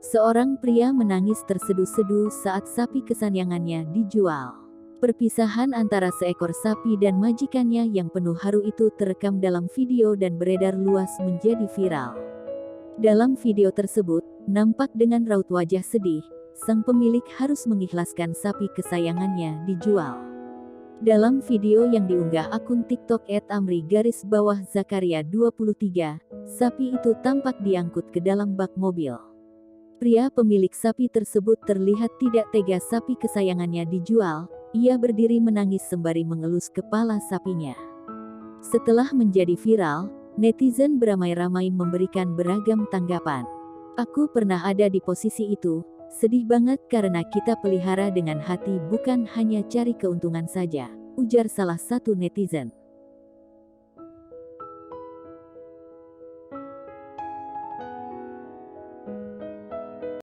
Seorang pria menangis terseduh-seduh saat sapi kesayangannya dijual. Perpisahan antara seekor sapi dan majikannya yang penuh haru itu terekam dalam video dan beredar luas menjadi viral. Dalam video tersebut, nampak dengan raut wajah sedih, sang pemilik harus mengikhlaskan sapi kesayangannya dijual. Dalam video yang diunggah akun TikTok @amri_zakaria23, sapi itu tampak diangkut ke dalam bak mobil. Pria pemilik sapi tersebut terlihat tidak tega sapi kesayangannya dijual. Ia berdiri menangis sembari mengelus kepala sapinya. Setelah menjadi viral, netizen beramai-ramai memberikan beragam tanggapan. "Aku pernah ada di posisi itu, sedih banget karena kita pelihara dengan hati bukan hanya cari keuntungan saja," ujar salah satu netizen.